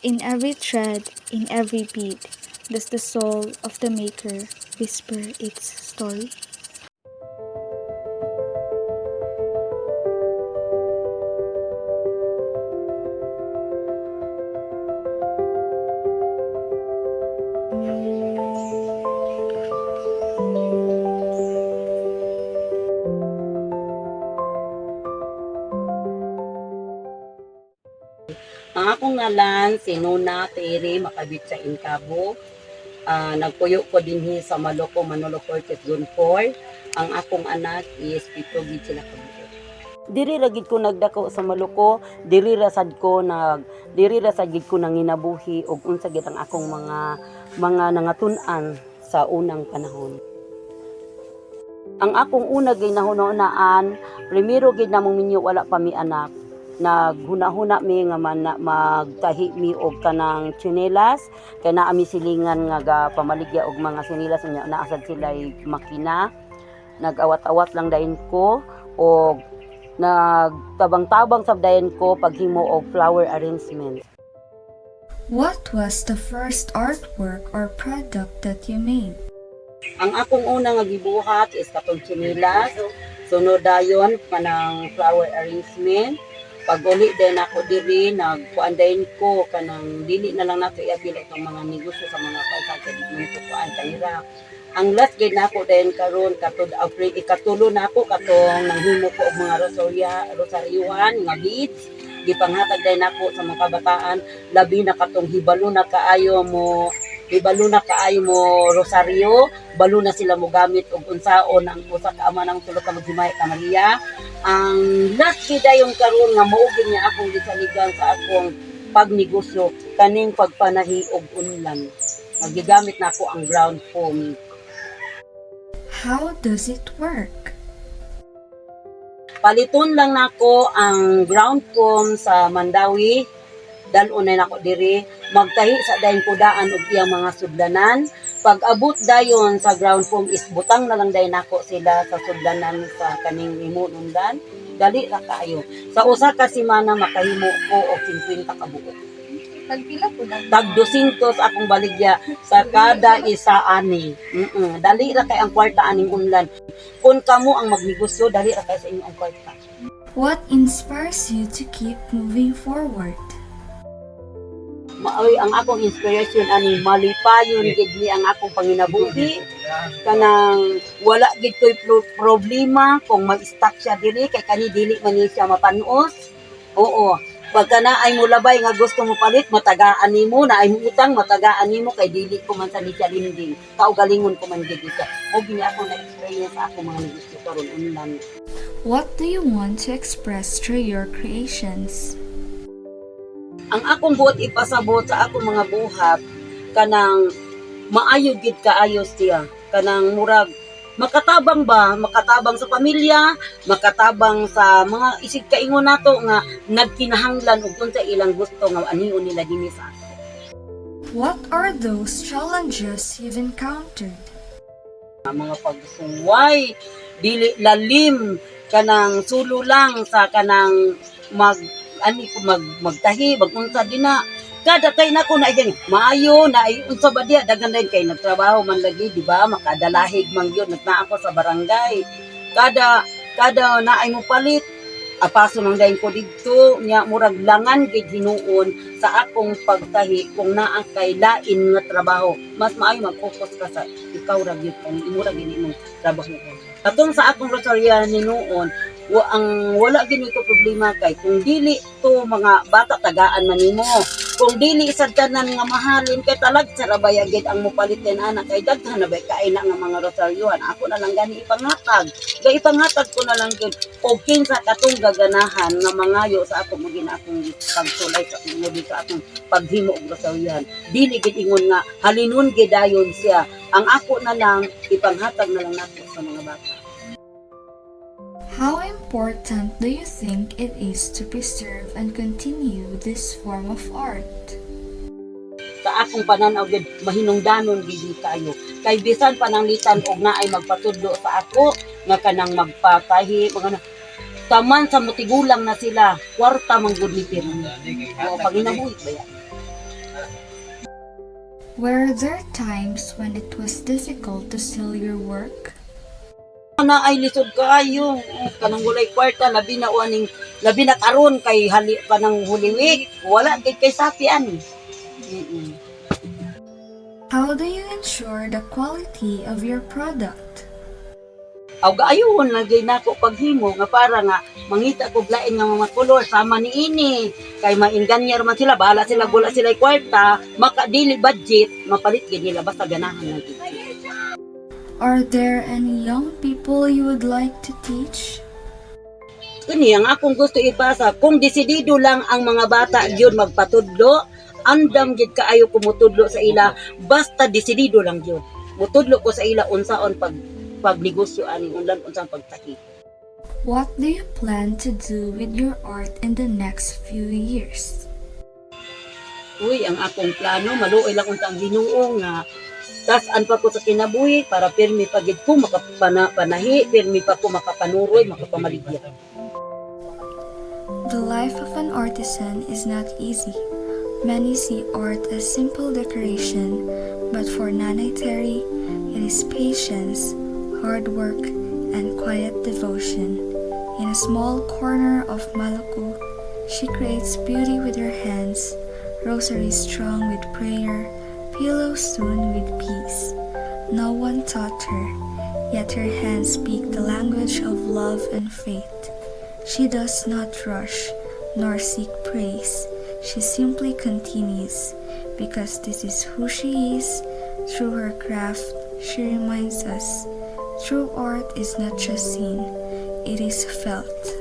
In every thread, in every beat, does the soul of the maker whisper its story? Ang akong ngalan, si Nuna Tere Makabit sa Incabo. Nagpuyo ko dinhi sa Maloko, Manolo Cortes, Zone 4. Ang akong anak is Pito Gid sila kabuo. Diri ra gid ko nagdako sa Maloko, diri ra sad gid ko nanginabuhi og unsa gid ang akong mga nangatun-an sa unang panahon. Ang akong una gid nahunaan, primero gid namong minyo wala pa mi anak. Naghuna-huna mi nga magtahi mi og kanang tsinelas kay naa mi silingan nga pamaligya og mga tsinelas nya naasad sila makina. Nag-awat-awat lang dayon ko og nagtabang-tabang sab dayon ko paghimo og flower arrangement. What was the first artwork or product that you made? Ang akong una nga gibuhat is katong tsinelas, sunod dayon kanang flower arrangement. Pag uli din ako diri, nagkuandayin ko kanang dili na lang nato iabil itong mga negosyo sa mga pagkakad dito kuan kanira. Ang last gid nako din karon ikatulo na ako katong nanghimo ko og mga rosaryuhan nga beads. Gipanghatag din nako sa mga kabataan, labi na katong hibalo na kaayo mo rosaryo, balo na sila mo gamit og unsaon ang usa ka ama nang sulod ka maghimay ka Maria. Ang last gid yung karon nga mao gid niya akong gisaligan sa akong pagnegosyo kaning pagpanahi og unlan. Magigamit na ako ang ground foam. How does it work? Paliton lang nako ang ground foam sa Mandawi. Dalon na nako diri, magtahi sa dayon kudaan og iyang mga sudlanan. Pag abot dayon sa ground foam is butang na lang dayon nako sila sa sudlanan sa kaning himunundan. Dali ra kaayo. Sa usa ka semana makahimo ko og 50 ka buok. Tagpila po na? Tag 200 akong baligya sa kada isa ani. Dali ra kay ang kwarta aning unlan. Kung kamo ang magnegosyo, dali ra kay sa inyong kwarta. What inspires you to keep moving forward? Maoy ang akong inspiration ani malipayon gid ni ang akong panginabuhi kanang wala gid koy problema kung mag-stuck siya dili kay kani dili man ni siya mapanuos. Oo, pagka na ay mo labay nga gusto mo palit matagaan nimo, na ay mo utang matagaan nimo kay dili ko man sa ni siya linding kaugalingon ko man gid siya. Og gini ako na experience sa akong mga negosyo karon unlan. What do you want to express through your creations? Ang akong buot ipasabot sa akong mga buhat kanang maayo gid kaayo siya, kanang murag makatabang sa pamilya, makatabang sa mga isig kaingon nato nga nagkinahanglan ug unsa ilang gusto nga anion nila dinhi sa ato. What are those challenges you've encountered? Ang mga pagsuway dili lalim kanang sulo lang sa kanang magtahi magunsa dina kada kay nako na gani maayo na ay unsa ba dia daghan din kay nagtrabaho man lagi di ba makadalahig man gyud nagna ako sa barangay kada na ay mo palit apaso nang dayon ko didto nya murag langan gid hinuon sa akong pagtahi kung naa kay lain nga trabaho mas maayo mag-focus ka sa ikaw ra gyud kung imo ra gid imong trabaho atong sa akong rosarya ni noon ang wala gini ko problema kay kung dili to mga bata tagaan man nimo kung dili sad tanan nga mahalin kay talag sa rabaya gid ang mopalitin ana kay daghan na bay kaina nga mga rosaryuhan ako na lang gani ipanghatag ko na lang gid og kinsa katong gaganahan nga mangayo sa ako magin akong pagsulay sa mudi sa akong paghimo og rosaryuhan dili gid ingon nga halinon gid dayon siya ang ako na lang ipanghatag na lang nato sa mga bata. How important do you think it is to preserve and continue this form of art? Sa akong pananaw gid mahinungdanon gid kayo kay bisan pananglitan og naay magpatudlo sa ako nga kanang magpatahi mga taman sa mutigulang na sila kwarta man gud ni pirmi o paginabuhi ba yan Were there times when it was difficult to sell your work? Na ay lisod kaayo kanang walay kwarta labi na karon kay hali kanang Holy Week wala kay sapian. How do you ensure the quality of your product? Aw gaayuhon lagay nako paghimo nga para nga mangita ko lain nga mga kolor sama niini kay mainganyar man sila bahala sila gula sila kwarta makadili budget mapalit gid nila basta ganahan lang gid. Are there any young people you would like to teach? Kani ang akong gusto ipasa kung desidido lang ang mga bata gyud magpatudlo andam gid kaayo kumutudlo sa ila basta desidido lang gyud mutudlo ko sa ila unsaon pagnegosyo ani unlan unsang pagtaki. What do you plan to do with your art in the next few years? Uy, ang akong plano maluoy lang untang Ginoo nga tas-an pa ko sa kinabuhi para pirmi pagid ko makapanahi pirmi pa ko makapanuroy makapamaligya. The life of an artisan is not easy. Many see art as simple decoration, but for Nanay Terry, it is patience, hard work, and quiet devotion. In a small corner of Maluku, she creates beauty with her hands, rosaries strung with prayer, pillows strewn with peace. No one taught her, yet her hands speak the language of love and faith. She does not rush, nor seek praise. She simply continues, because this is who she is. Through her craft, she reminds us, true art is not just seen, it is felt.